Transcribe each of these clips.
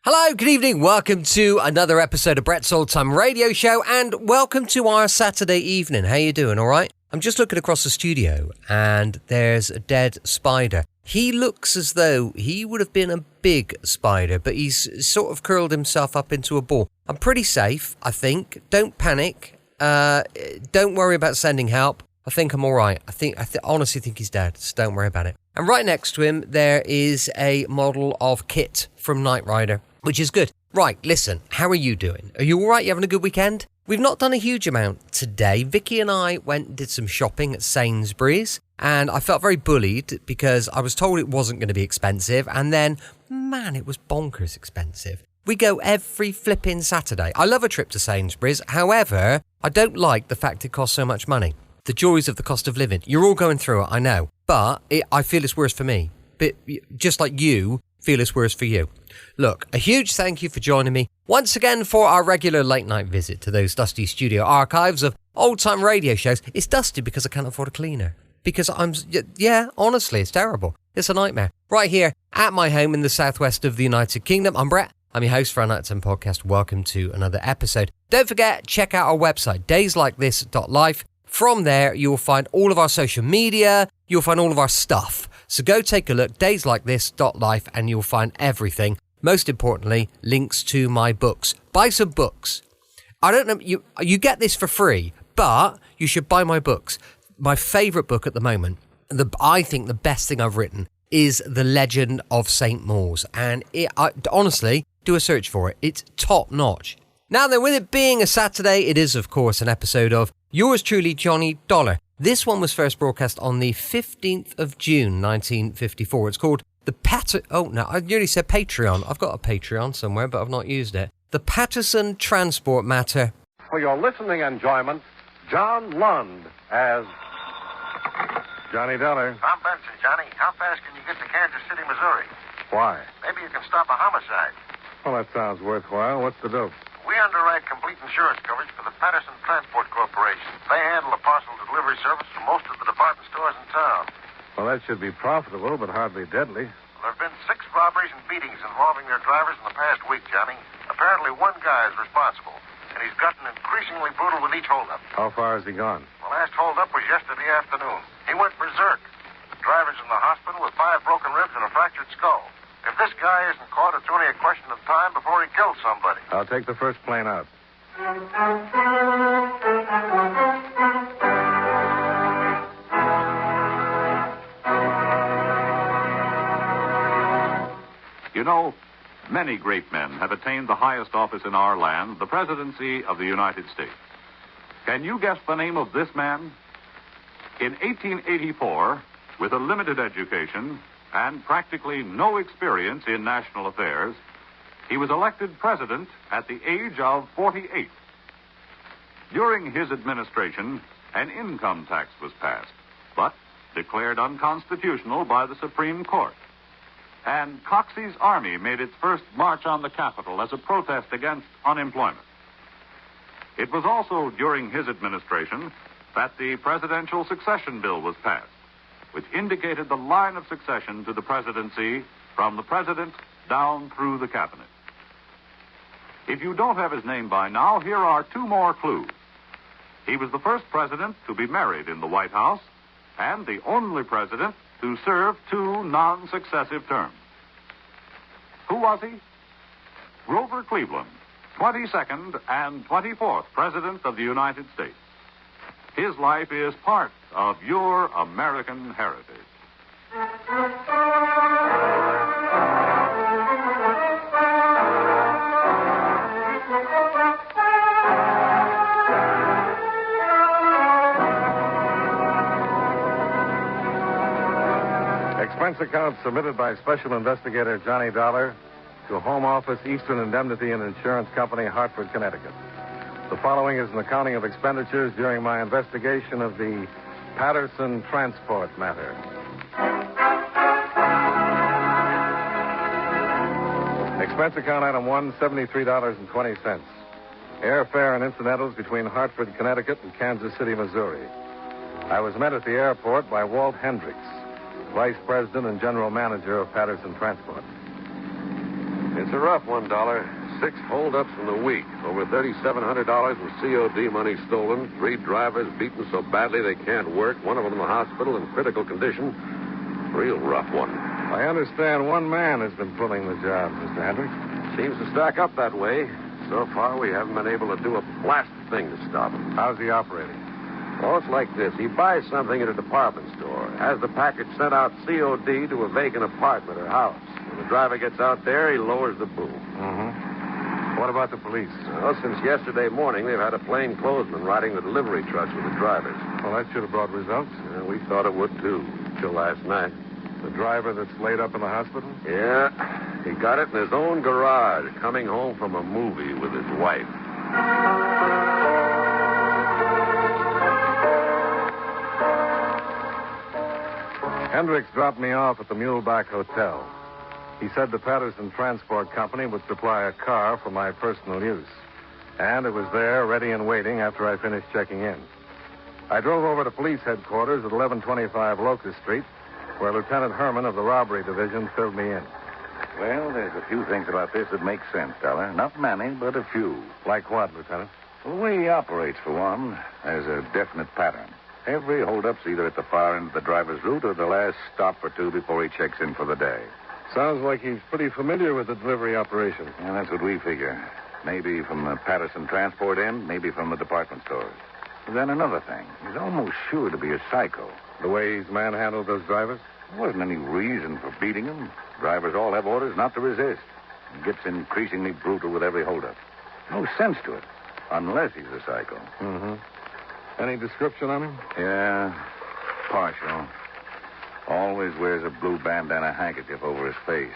Hello, good evening. Welcome to another episode of Brett's Old Time Radio Show, and welcome to our Saturday evening. How you doing? All right? I'm just looking across the studio, and there's a dead spider. He looks as though he would have been a big spider, but he's sort of curled himself up into a ball. I'm pretty safe, I think. Don't panic. Don't worry about sending help. I think I'm all right. I honestly think he's dead, so don't worry about it. And right next to him, there is a model of Kit from Knight Rider, which is good. Right, listen, how are you doing? Are you all right? You having a good weekend? We've not done a huge amount today. Vicky and I went and did some shopping at Sainsbury's, and I felt very bullied because I was told it wasn't going to be expensive, and then, man, it was bonkers expensive. We go every flipping Saturday. I love a trip to Sainsbury's. However, I don't like the fact it costs so much money. The joys of the cost of living. You're all going through it, I know. But I feel it's worse for me. But just like you feel it's worse for you. Look, a huge thank you for joining me once again for our regular late night visit to those dusty studio archives of old time radio shows. It's dusty because I can't afford a cleaner. Because honestly, it's terrible. It's a nightmare. Right here at my home in the southwest of the United Kingdom. I'm Brett. I'm your host for our Nighttime Podcast. Welcome to another episode. Don't forget, check out our website, dayslikethis.life. From there, you will find all of our social media. You'll find all of our stuff. So go take a look, dayslikethis.life, and you'll find everything. Most importantly, links to my books. Buy some books. I don't know, you get this for free, but you should buy my books. My favourite book at the moment, I think the best thing I've written, is The Legend of St. Mawes. And honestly, do a search for it. It's top notch. Now then, with it being a Saturday, it is, of course, an episode of Yours Truly, Johnny Dollar. This one was first broadcast on the 15th of June, 1954. It's called the I nearly said Patreon. I've got a Patreon somewhere, but I've not used it. The Paterson Transport Matter. For your listening enjoyment, John Lund as Johnny Dollar. I'm Benson, Johnny. How fast can you get to Kansas City, Missouri? Why? Maybe you can stop a homicide. Well, that sounds worthwhile. What's the dope? We underwrite complete insurance coverage for the Paterson Transport Corporation. They handle the parcel delivery service for most of the department stores in town. Well, that should be profitable, but hardly deadly. There have been 6 robberies and beatings involving their drivers in the past week, Johnny. Apparently one guy is responsible, and he's gotten increasingly brutal with each holdup. How far has he gone? The last holdup was yesterday afternoon. He went berserk. The driver's in the hospital with 5 broken ribs and a fractured skull. If this guy isn't caught, it's only a question of time before he kills somebody. I'll take the first plane out. You know, many great men have attained the highest office in our land, the presidency of the United States. Can you guess the name of this man? In 1884, with a limited education and practically no experience in national affairs, he was elected president at the age of 48. During his administration, an income tax was passed, but declared unconstitutional by the Supreme Court. And Coxey's army made its first march on the Capitol as a protest against unemployment. It was also during his administration that the Presidential Succession Bill was passed, which indicated the line of succession to the presidency from the president down through the cabinet. If you don't have his name by now, here are 2 more clues. He was the first president to be married in the White House and the only president to serve 2 non-successive terms. Who was he? Grover Cleveland, 22nd and 24th President of the United States. His life is part of your American heritage. Expense account submitted by Special Investigator Johnny Dollar to Home Office, Eastern Indemnity and Insurance Company, Hartford, Connecticut. The following is an accounting of expenditures during my investigation of the Paterson Transport Matter. Expense account item 1, $73.20. Airfare and incidentals between Hartford, Connecticut and Kansas City, Missouri. I was met at the airport by Walt Hendricks, Vice President and General Manager of Paterson Transport. It's a rough $1. 6 holdups in the week. Over $3,700 in COD money stolen. 3 drivers beaten so badly they can't work. One of them in the hospital in critical condition. Real rough one. I understand one man has been pulling the job, Mr. Hendricks. Seems to stack up that way. So far, we haven't been able to do a blast thing to stop him. How's he operating? Well, it's like this. He buys something at a department store, has the package sent out COD to a vacant apartment or house. When the driver gets out there, he lowers the boom. Mm-hmm. What about the police? Well, since yesterday morning, they've had a plainclothesman riding the delivery trucks with the drivers. Well, that should have brought results. Yeah, we thought it would, too, till last night. The driver that's laid up in the hospital? Yeah, he got it in his own garage, coming home from a movie with his wife. Hendricks dropped me off at the Muleback Hotel. He said the Paterson Transport Company would supply a car for my personal use. And it was there, ready and waiting, after I finished checking in. I drove over to police headquarters at 1125 Locust Street, where Lieutenant Herman of the Robbery Division filled me in. Well, there's a few things about this that make sense, Dollar. Not many, but a few. Like what, Lieutenant? The way he operates, for one, has a definite pattern. Every holdup's either at the far end of the driver's route or the last stop or two before he checks in for the day. Sounds like he's pretty familiar with the delivery operation. And that's what we figure. Maybe from the Paterson transport end, maybe from the department stores. And then another thing. He's almost sure to be a psycho. The way he's manhandled those drivers? There wasn't any reason for beating him. Drivers all have orders not to resist. He gets increasingly brutal with every holdup. No sense to it, unless he's a psycho. Mm-hmm. Any description on him? Yeah, partial. Always wears a blue bandana handkerchief over his face.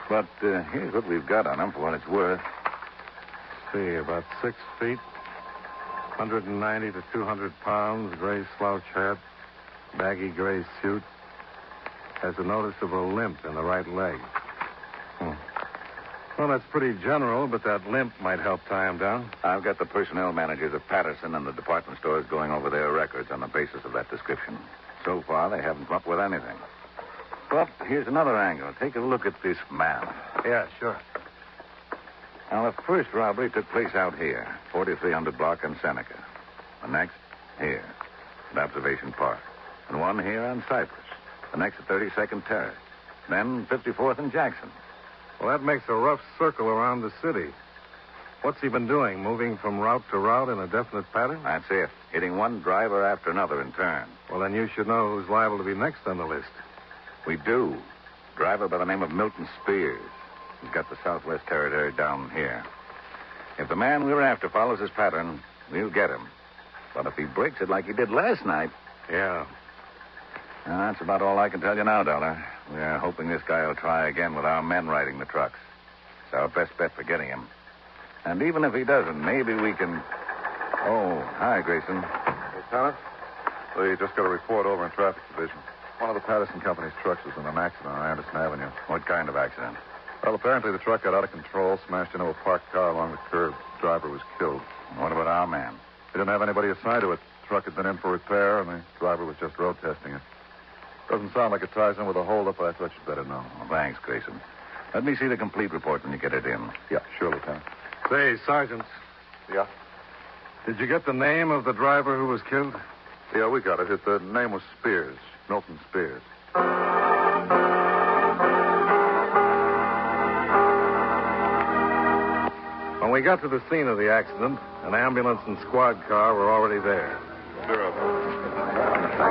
But here's what we've got on him for what it's worth. Let's see, about 6 feet, 190 to 200 pounds, gray slouch hat, baggy gray suit. Has a noticeable limp in the right leg. Well, that's pretty general, but that limp might help tie him down. I've got the personnel managers of Paterson and the department stores going over their records on the basis of that description. So far, they haven't come up with anything. But here's another angle. Take a look at this map. Yeah, sure. Now, the first robbery took place out here, 4300 block on Seneca. The next, here, at Observation Park. And one here on Cypress. The next at 32nd Terrace. Then 54th and Jackson. Well, that makes a rough circle around the city. What's he been doing, moving from route to route in a definite pattern? That's it. Hitting one driver after another in turn. Well, then you should know who's liable to be next on the list. We do. Driver by the name of Milton Spears. He's got the Southwest Territory down here. If the man we're after follows his pattern, we'll get him. But if he breaks it like he did last night... Yeah. Now, that's about all I can tell you now, Dollar. We're hoping this guy will try again with our men riding the trucks. It's our best bet for getting him. And even if he doesn't, maybe we can... Oh, hi, Grayson. Lieutenant, we just got a report over in Traffic Division. One of the Paterson Company's trucks was in an accident on Anderson Avenue. What kind of accident? Well, apparently the truck got out of control, smashed into a parked car along the curb. The driver was killed. What about our man? He didn't have anybody assigned to it. The truck had been in for repair, and the driver was just road testing it. Doesn't sound like it ties in with a holdup, but I thought you'd better know. Well, thanks, Grayson. Let me see the complete report when you get it in. Yeah, sure, Lieutenant. Say, Sergeant, Yeah? did you get the name of the driver who was killed? Yeah, we got it. His name was Spears. Milton Spears. When we got to the scene of the accident, an ambulance and squad car were already there.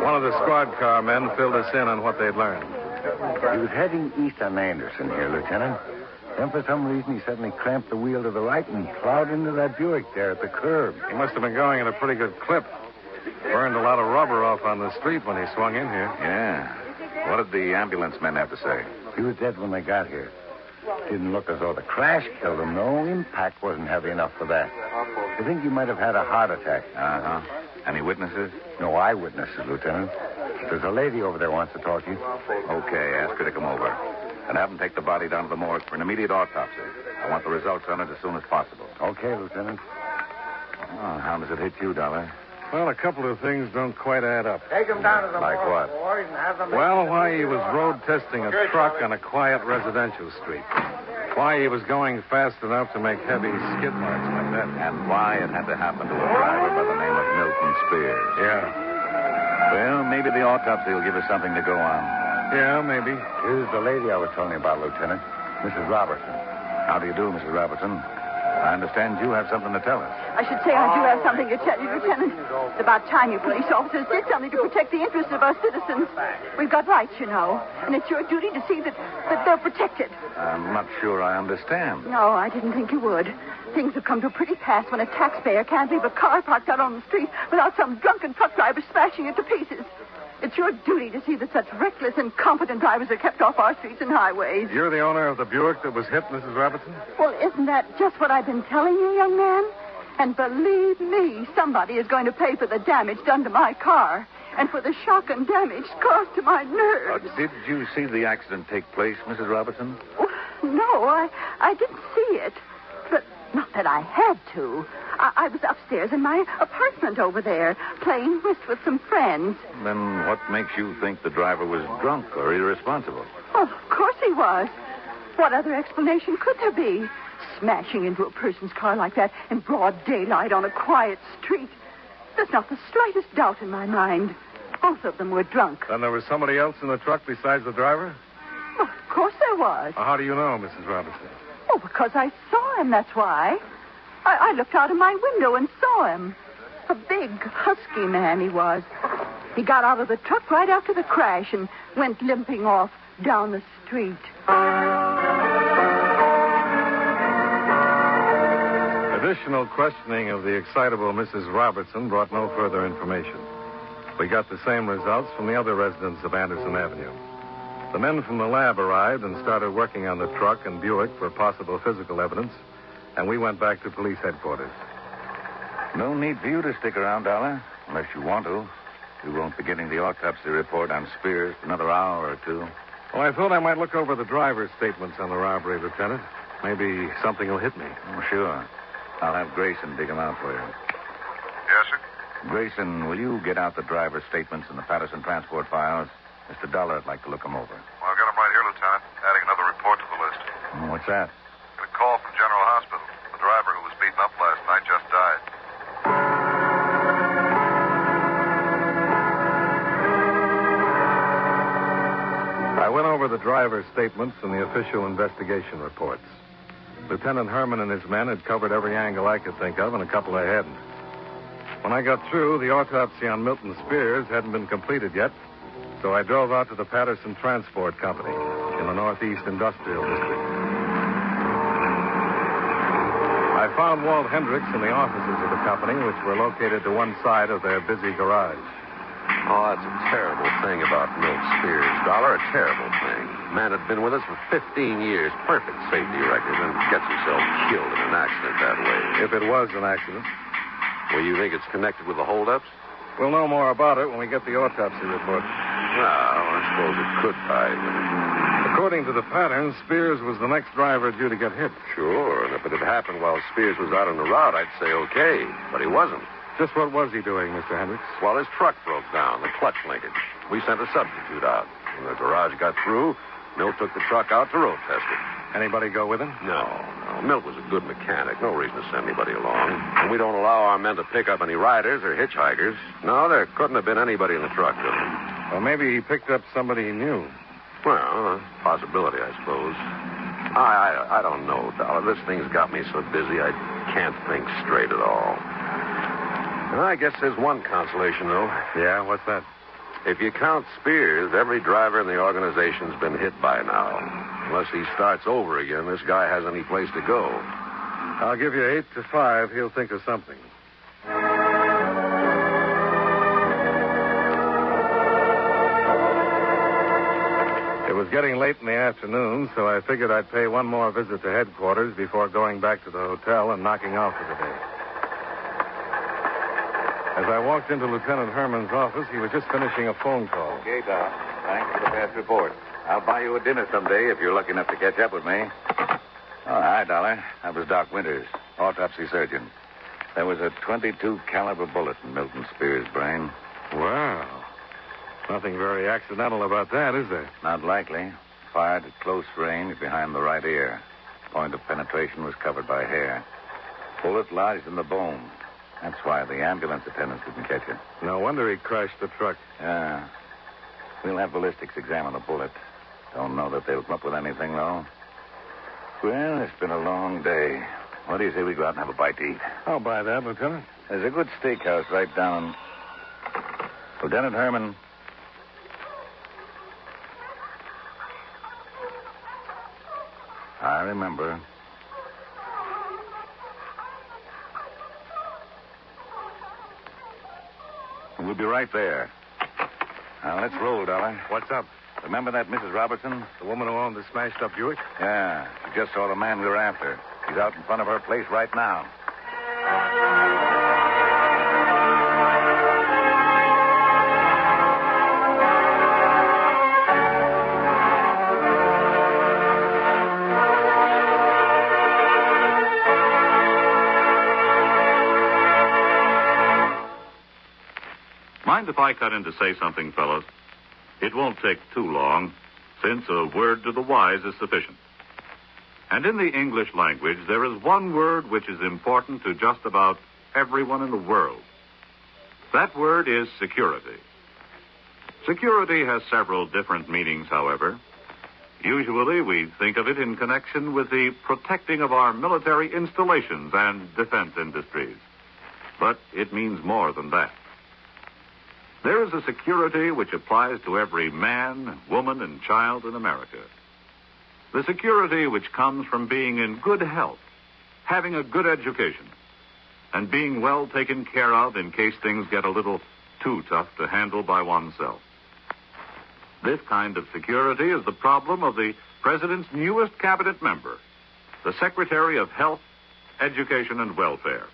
One of the squad car men filled us in on what they'd learned. He was heading east on Anderson here, Lieutenant. Then for some reason he suddenly clamped the wheel to the right and plowed into that Buick there at the curb. He must have been going at a pretty good clip. Burned a lot of rubber off on the street when he swung in here. Yeah. What did the ambulance men have to say? He was dead when they got here. Didn't look as though the crash killed him. No impact wasn't heavy enough for that. I think he might have had a heart attack. Uh-huh. Any witnesses? No eyewitnesses, Lieutenant. There's a lady over there wants to talk to you. Okay, ask her to come over. And have them take the body down to the morgue for an immediate autopsy. I want the results on it as soon as possible. Okay, Lieutenant. Oh, how does it hit you, Dollar? Well, a couple of things don't quite add up. Take him down to the Like what? boys, and have them... Well, why he was road testing a truck on a quiet residential street. Why he was going fast enough to make heavy skid marks like that. And why it had to happen to a driver by the name of Milton Spears. Yeah. Well, maybe the autopsy will give us something to go on. Yeah, maybe. Here's the lady I was telling you about, Lieutenant. Mrs. Robertson. How do you do, Mrs. Robertson? I understand you have something to tell us. I should say I do have something to tell you, Lieutenant. It's about time you police officers did something to protect the interests of our citizens. We've got rights, you know, and it's your duty to see that they're protected. I'm not sure I understand. No, I didn't think you would. Things have come to a pretty pass when a taxpayer can't leave a car parked out on the street without some drunken truck driver smashing it to pieces. It's your duty to see that such reckless, incompetent drivers are kept off our streets and highways. You're the owner of the Buick that was hit, Mrs. Robertson? Well, isn't that just what I've been telling you, young man? And believe me, somebody is going to pay for the damage done to my car and for the shock and damage caused to my nerves. Did you see the accident take place, Mrs. Robertson? No, I didn't see it. But not that I had to. I was upstairs in my apartment over there, playing whist with some friends. Then what makes you think the driver was drunk or irresponsible? Oh, of course he was. What other explanation could there be? Smashing into a person's car like that in broad daylight on a quiet street. There's not the slightest doubt in my mind. Both of them were drunk. Then there was somebody else in the truck besides the driver? Well, of course there was. How do you know, Mrs. Robertson? Oh, because I saw him, that's why. I looked out of my window and saw him. A big, husky man he was. He got out of the truck right after the crash and went limping off down the street. Additional questioning of the excitable Mrs. Robertson brought no further information. We got the same results from the other residents of Anderson Avenue. The men from the lab arrived and started working on the truck and Buick for possible physical evidence, and we went back to police headquarters. No need for you to stick around, Dollar, unless you want to. We won't be getting the autopsy report on Spears for another hour or two. Well, I thought I might look over the driver's statements on the robbery, Lieutenant. Maybe something will hit me. Oh, sure. I'll have Grayson dig them out for you. Yes, sir? Grayson, will you get out the driver's statements in the Paterson transport files? Mr. Dollar would like to look them over. Well, I've got them right here, Lieutenant. Adding another report to the list. What's that? Got a call from General Hospital. The driver who was beaten up last night just died. I went over the driver's statements and the official investigation reports. Lieutenant Herman and his men had covered every angle I could think of, and a couple they hadn't. When I got through, the autopsy on Milton Spears hadn't been completed yet, so I drove out to the Paterson Transport Company in the Northeast Industrial District. I found Walt Hendricks in the offices of the company, which were located to one side of their busy garage. Oh, that's a terrible thing about Milt Spears, Dollar. A terrible thing. Man had been with us for 15 years. Perfect safety record, and gets himself killed in an accident that way. If it was an accident. Well, you think it's connected with the holdups? We'll know more about it when we get the autopsy report. Well, I suppose it could tie in with it. According to the pattern, Spears was the next driver due to get hit. Sure, and if it had happened while Spears was out on the route, I'd say okay. But he wasn't. Just what was he doing, Mr. Hendricks? Well, his truck broke down, the clutch linkage. We sent a substitute out. When the garage got through, Milt took the truck out to road test it. Anybody go with him? No. Milt was a good mechanic. No reason to send anybody along. And we don't allow our men to pick up any riders or hitchhikers. No, there couldn't have been anybody in the truck with him. Well, maybe he picked up somebody he knew. Well, a possibility, I suppose. I don't know, Dollar. This thing's got me so busy I can't think straight at all. And I guess there's one consolation, though. Yeah, what's that? If you count Spears, every driver in the organization's been hit by now. Unless he starts over again, this guy has any place to go. I'll give you 8 to 5. He'll think of something. It was getting late in the afternoon, so I figured I'd pay one more visit to headquarters before going back to the hotel and knocking off for the day. As I walked into Lieutenant Herman's office, he was just finishing a phone call. Okay, Doc. Thanks for the fast report. I'll buy you a dinner someday if you're lucky enough to catch up with me. Oh, hi, Dollar. That was Doc Winters, autopsy surgeon. There was a .22 caliber bullet in Milton Spears' brain. Wow. Nothing very accidental about that, is there? Not likely. Fired at close range behind the right ear. point of penetration was covered by hair. Bullet lodged in the bone. That's why the ambulance attendants didn't catch it. No wonder he crashed the truck. Yeah. We'll have ballistics examine the bullet. Don't know that they'll come up with anything, though. Well, it's been a long day. What do you say we go out and have a bite to eat? I'll buy that, Lieutenant. There's a good steakhouse right down. Lieutenant Herman. I remember. We'll be right there. Now, let's roll, Dollar. What's up? Remember that Mrs. Robertson? The woman who owned the smashed-up Buick? Yeah. She just saw the man we were after. He's out in front of her place right now. Mind if I cut in to say something, fellows? It won't take too long, since a word to the wise is sufficient. And in the English language, there is one word which is important to just about everyone in the world. That word is security. Security has several different meanings, however. Usually, we think of it in connection with the protecting of our military installations and defense industries. But it means more than that. There is a security which applies to every man, woman, and child in America. The security which comes from being in good health, having a good education, and being well taken care of in case things get a little too tough to handle by oneself. This kind of security is the problem of the President's newest cabinet member, the Secretary of Health, Education, and Welfare.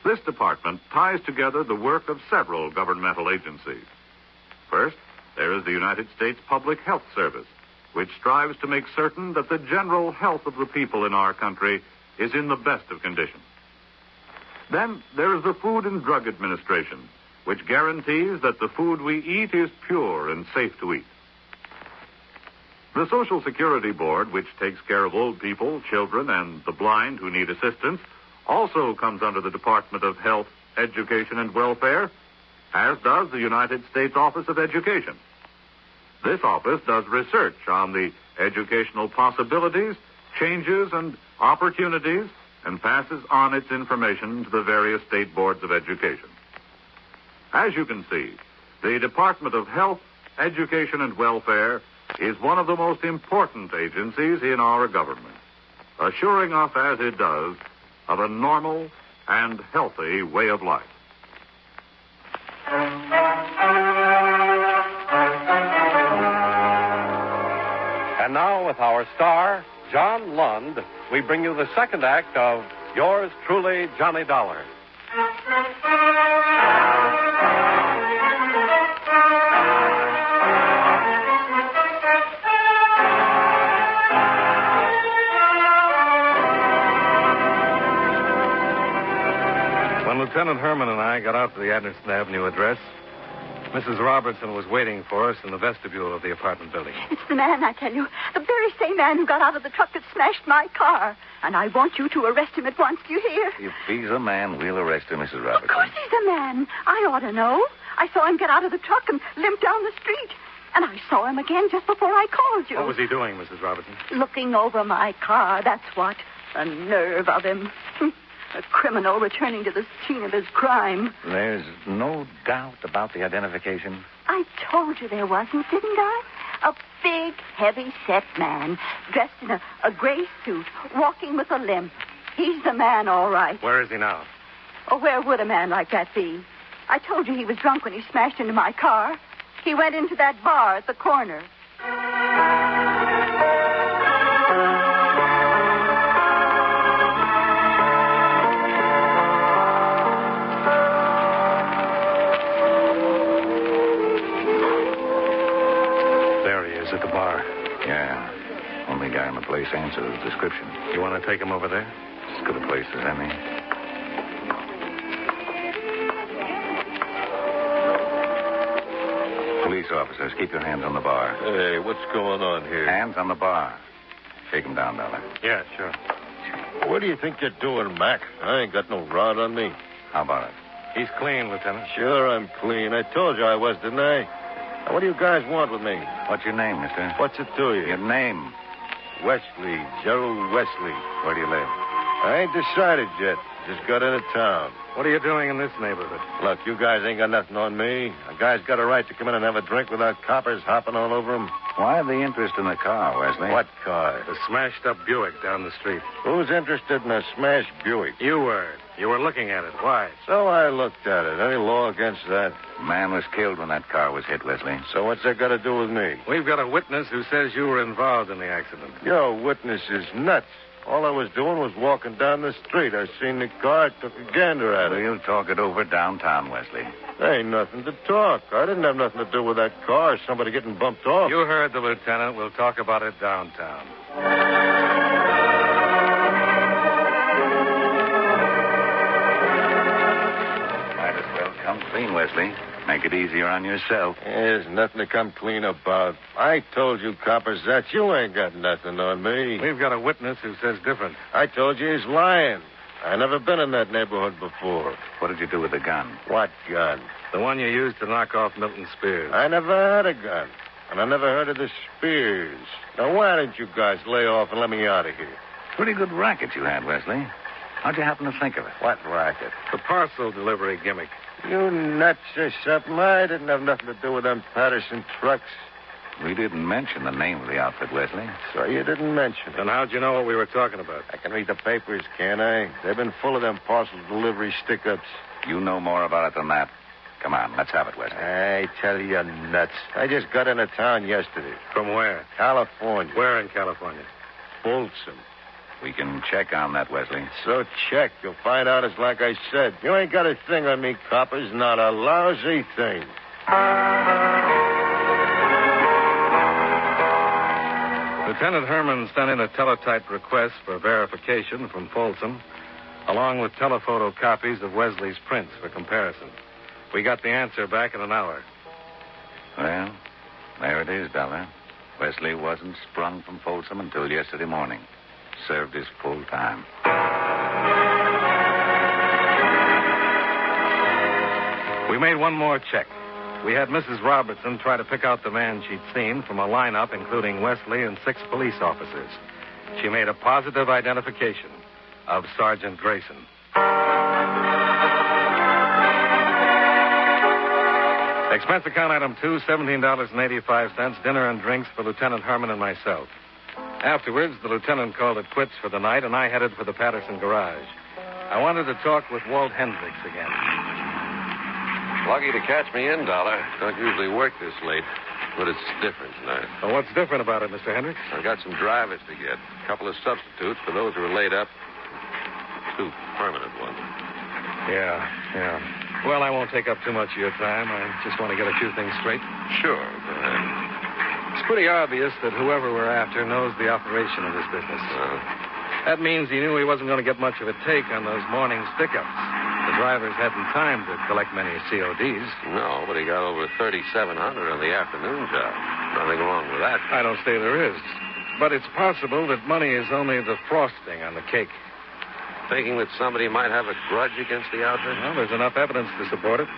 This department ties together the work of several governmental agencies. First, there is the United States Public Health Service, which strives to make certain that the general health of the people in our country is in the best of condition. Then there is the Food and Drug Administration, which guarantees that the food we eat is pure and safe to eat. The Social Security Board, which takes care of old people, children, and the blind who need assistance, also comes under the Department of Health, Education, and Welfare, as does the United States Office of Education. This office does research on the educational possibilities, changes, and opportunities, and passes on its information to the various state boards of education. As you can see, the Department of Health, Education, and Welfare is one of the most important agencies in our government, assuring us, as it does, of a normal and healthy way of life. And now, with our star, John Lund, we bring you the second act of Yours Truly, Johnny Dollar. When Lieutenant Herman and I got out to the Anderson Avenue address, Mrs. Robertson was waiting for us in the vestibule of the apartment building. It's the man, I tell you. The very same man who got out of the truck that smashed my car. And I want you to arrest him at once, do you hear? If he's a man, we'll arrest him, Mrs. Robertson. Of course he's a man. I ought to know. I saw him get out of the truck and limp down the street. And I saw him again just before I called you. What was he doing, Mrs. Robertson? Looking over my car, that's what. The nerve of him. A criminal returning to the scene of his crime. There's no doubt about the identification. I told you there wasn't, didn't I? A big, heavy-set man, dressed in a gray suit, walking with a limp. He's the man, all right. Where is he now? Oh, where would a man like that be? I told you he was drunk when he smashed into my car. He went into that bar at the corner. At the bar. Yeah. Only guy in the place answers the description. You want to take him over there? As good a place as any. Police officers, keep your hands on the bar. Hey, what's going on here? Hands on the bar. Take him down, Dollar. Yeah, sure. What do you think you're doing, Mac? I ain't got no rod on me. How about it? He's clean, Lieutenant. Sure, I'm clean. I told you I was, didn't I? Now, what do you guys want with me? What's your name, mister? What's it to you? Your name. Wesley, Gerald Wesley. Where do you live? I ain't decided yet. Just got into town. What are you doing in this neighborhood? Look, you guys ain't got nothing on me. A guy's got a right to come in and have a drink without coppers hopping all over him. Why the interest in the car, Wesley? What car? The smashed-up Buick down the street. Who's interested in a smashed Buick? You were. You were looking at it. Why? So I looked at it. Any law against that? Man was killed when that car was hit, Wesley. So what's that got to do with me? We've got a witness who says you were involved in the accident. Your witness is nuts. All I was doing was walking down the street. I seen the car, took a gander at it. We'll talk it over downtown, Wesley. There ain't nothing to talk. I didn't have nothing to do with that car or somebody getting bumped off. You heard the lieutenant. We'll talk about it downtown. Might as well come clean, Wesley. Make it easier on yourself. There's nothing to come clean about. I told you, coppers, that you ain't got nothing on me. We've got a witness who says different. I told you he's lying. I never been in that neighborhood before. What did you do with the gun? What gun? The one you used to knock off Milton Spears. I never had a gun. And I never heard of the Spears. Now, why don't you guys lay off and let me out of here? Pretty good racket you had, Wesley. How'd you happen to think of it? What racket? The parcel delivery gimmick. You nuts or something? I didn't have nothing to do with them Paterson trucks. We didn't mention the name of the outfit, Wesley. So you didn't mention it. Then how'd you know what we were talking about? I can read the papers, can't I? They've been full of them parcel delivery stick-ups. You know more about it than that. Come on, let's have it, Wesley. I tell you, you're nuts. I just got into town yesterday. From where? California. Where in California? Folsom. We can check on that, Wesley. So check. You'll find out it's like I said. You ain't got a thing on me, coppers. Not a lousy thing. Lieutenant Herman sent in a teletype request for verification from Folsom, along with telephoto copies of Wesley's prints for comparison. We got the answer back in an hour. Well, there it is, Dollar. Wesley wasn't sprung from Folsom until yesterday morning. Served his full time. We made one more check. We had Mrs. Robertson try to pick out the man she'd seen from a lineup including Wesley and 6 police officers. She made a positive identification of Sergeant Grayson. Expense account item 2, $17.85, dinner and drinks for Lieutenant Herman and myself. Afterwards, the lieutenant called it quits for the night, and I headed for the Paterson garage. I wanted to talk with Walt Hendricks again. Lucky to catch me in, Dollar. Don't usually work this late, but it's different tonight. Well, what's different about it, Mr. Hendricks? I've got some drivers to get. A couple of substitutes for those who are laid up. 2 permanent ones. Yeah. Well, I won't take up too much of your time. I just want to get a few things straight. Sure, go ahead. It's pretty obvious that whoever we're after knows the operation of this business. That means he knew he wasn't going to get much of a take on those morning stick-ups. The drivers hadn't time to collect many CODs. No, but he got over 3,700 on the afternoon job. Nothing wrong with that. I don't say there is. But it's possible that money is only the frosting on the cake. Thinking that somebody might have a grudge against the outfit? Well, there's enough evidence to support it.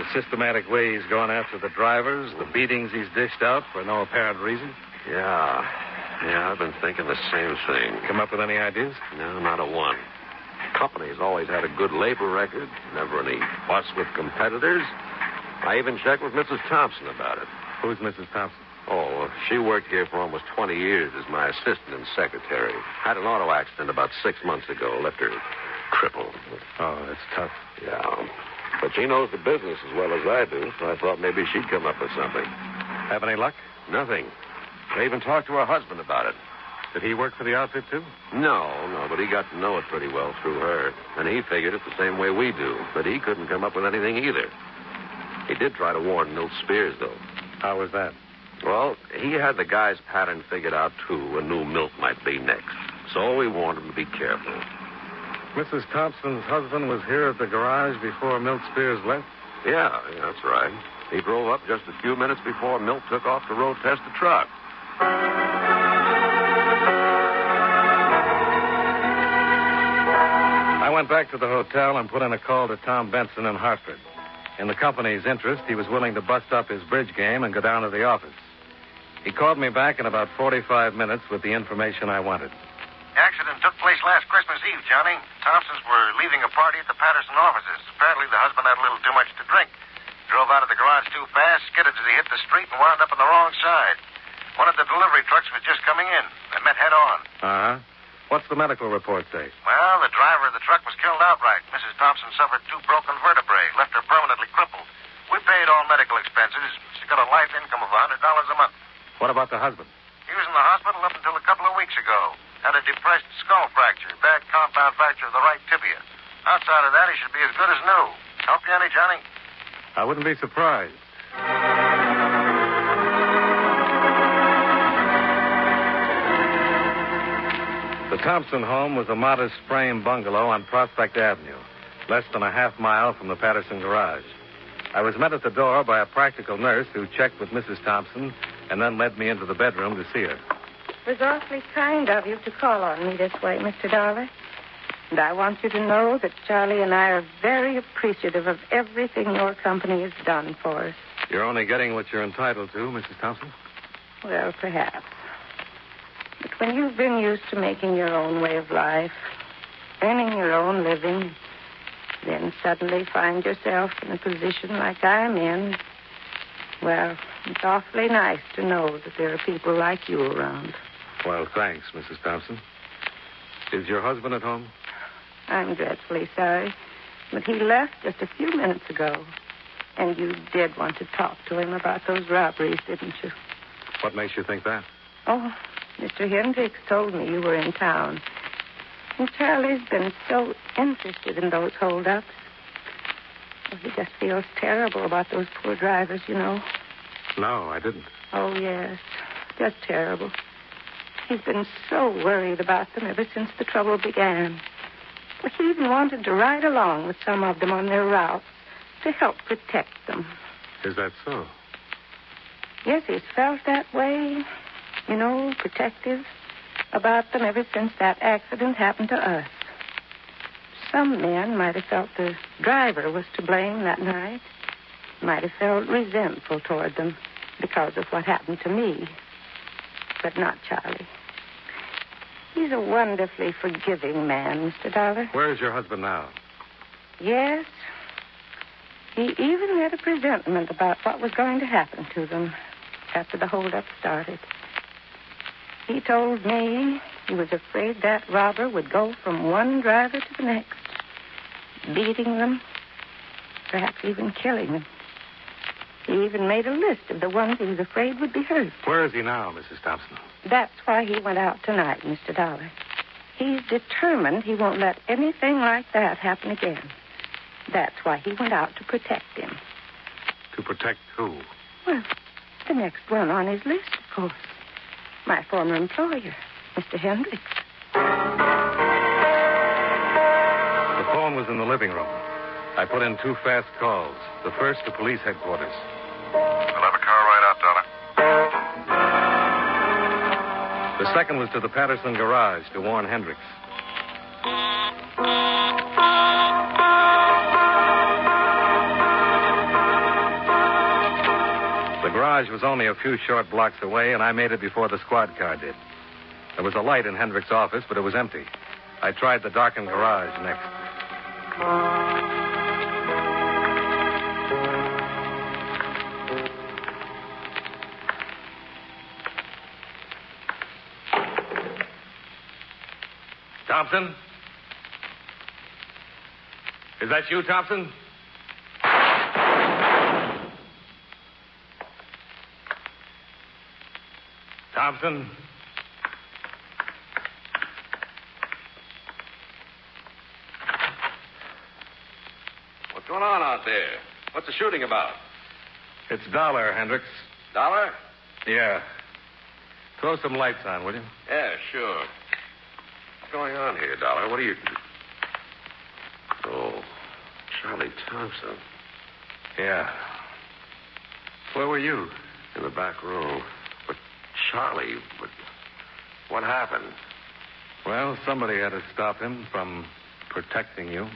The systematic way he's gone after the drivers, the beatings he's dished out for no apparent reason. Yeah, I've been thinking the same thing. Come up with any ideas? No, not a one. Company's always had a good labor record, never any fuss with competitors. I even checked with Mrs. Thompson about it. Who's Mrs. Thompson? Oh, she worked here for almost 20 years as my assistant and secretary. Had an auto accident about 6 months ago. Left her crippled. Oh, that's tough. Yeah. But she knows the business as well as I do, so I thought maybe she'd come up with something. Have any luck? Nothing. I even talked to her husband about it. Did he work for the outfit, too? No, but he got to know it pretty well through her. And he figured it the same way we do. But he couldn't come up with anything either. He did try to warn Milt Spears, though. How was that? Well, he had the guy's pattern figured out, too, and knew Milt might be next. So we warned him to be careful. Mrs. Thompson's husband was here at the garage before Milt Spears left? Yeah, that's right. He drove up just a few minutes before Milt took off to road test the truck. went back to the hotel and put in a call to Tom Benson in Hartford. In the company's interest, he was willing to bust up his bridge game and go down to the office. He called me back in about 45 minutes with the information I wanted. The accident took place last Christmas Eve, Johnny. Thompsons were leaving a party at the Paterson offices. Apparently, the husband had a little too much to drink. Drove out of the garage too fast, skidded as he hit the street, and wound up on the wrong side. One of the delivery trucks was just coming in. They met head on. Uh-huh. What's the medical report say? Well, the driver of the truck was killed outright. Mrs. Thompson suffered 2 broken vertebrae, left her permanently crippled. We paid all medical expenses. She's got a life income of $100 a month. What about the husband? He was in the hospital up until a couple of weeks ago. Had a depressed skull fracture, bad compound fracture of the right tibia. Outside of that, he should be as good as new. Help you any, Johnny? I wouldn't be surprised. The Thompson home was a modest frame bungalow on Prospect Avenue, less than a half mile from the Paterson garage. I was met at the door by a practical nurse who checked with Mrs. Thompson and then led me into the bedroom to see her. It was awfully kind of you to call on me this way, Mr. Dollar. And I want you to know that Charlie and I are very appreciative of everything your company has done for us. You're only getting what you're entitled to, Mrs. Thompson. Well, perhaps. But when you've been used to making your own way of life, earning your own living, then suddenly find yourself in a position like I'm in, well, it's awfully nice to know that there are people like you around. Well, thanks, Mrs. Thompson. Is your husband at home? I'm dreadfully sorry, but he left just a few minutes ago. And you did want to talk to him about those robberies, didn't you? What makes you think that? Oh, Mr. Hendricks told me you were in town. And Charlie's been so interested in those holdups. Well, he just feels terrible about those poor drivers, you know. No, I didn't. Oh, yes. Just terrible. He's been so worried about them ever since the trouble began. Well, he even wanted to ride along with some of them on their routes to help protect them. Is that so? Yes, he's felt that way, you know, protective about them ever since that accident happened to us. Some men might have felt the driver was to blame that night. Might have felt resentful toward them because of what happened to me. But not Charlie. He's a wonderfully forgiving man, Mr. Dollar. Where is your husband now? Yes. He even had a presentiment about what was going to happen to them after the holdup started. He told me he was afraid that robber would go from one driver to the next, beating them, perhaps even killing them. He even made a list of the ones he was afraid would be hurt. Where is he now, Mrs. Thompson? That's why he went out tonight, Mr. Dollar. He's determined he won't let anything like that happen again. That's why he went out to protect him. To protect who? Well, the next one on his list, of course. My former employer, Mr. Hendricks. The phone was in the living room. I put in 2 fast calls. The first to police headquarters. We'll have a car right out, Dollar. The second was to the Paterson garage to warn Hendricks. The garage was only a few short blocks away, and I made it before the squad car did. There was a light in Hendricks' office, but it was empty. I tried the darkened garage next. Thompson? Is that you, Thompson? Thompson? What's going on out there? What's the shooting about? It's Dollar, Hendricks. Dollar? Yeah. Throw some lights on, will you? Yeah, sure. What's going on here, Dollar? What are you... Oh, Charlie Thompson. Yeah. Where were you? In the back room. But Charlie, what happened? Well, somebody had to stop him from protecting you.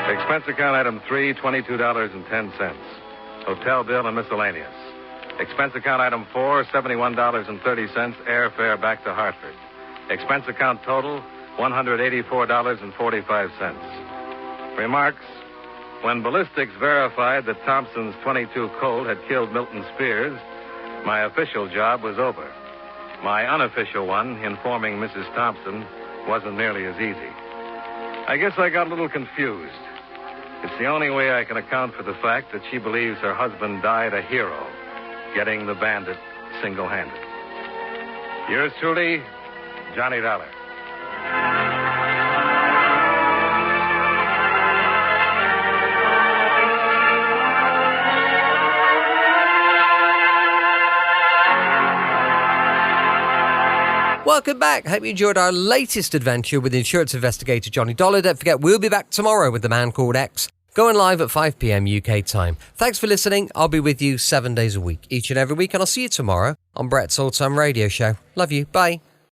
Expense account item 3, $22.10. Hotel bill and miscellaneous. Expense account item 4, $71.30, airfare back to Hartford. Expense account total, $184.45. Remarks: when ballistics verified that Thompson's .22 Colt had killed Milton Spears, my official job was over. My unofficial one, informing Mrs. Thompson, wasn't nearly as easy. I guess I got a little confused. It's the only way I can account for the fact that she believes her husband died a hero, getting the bandit single-handed. Yours truly, Johnny Dollar. Welcome back. Hope you enjoyed our latest adventure with insurance investigator Johnny Dollar. Don't forget, we'll be back tomorrow with The Man Called X, going live at 5 p.m. UK time. Thanks for listening. I'll be with you 7 days a week, each and every week, and I'll see you tomorrow on Brett's Old Time Radio Show. Love you. Bye.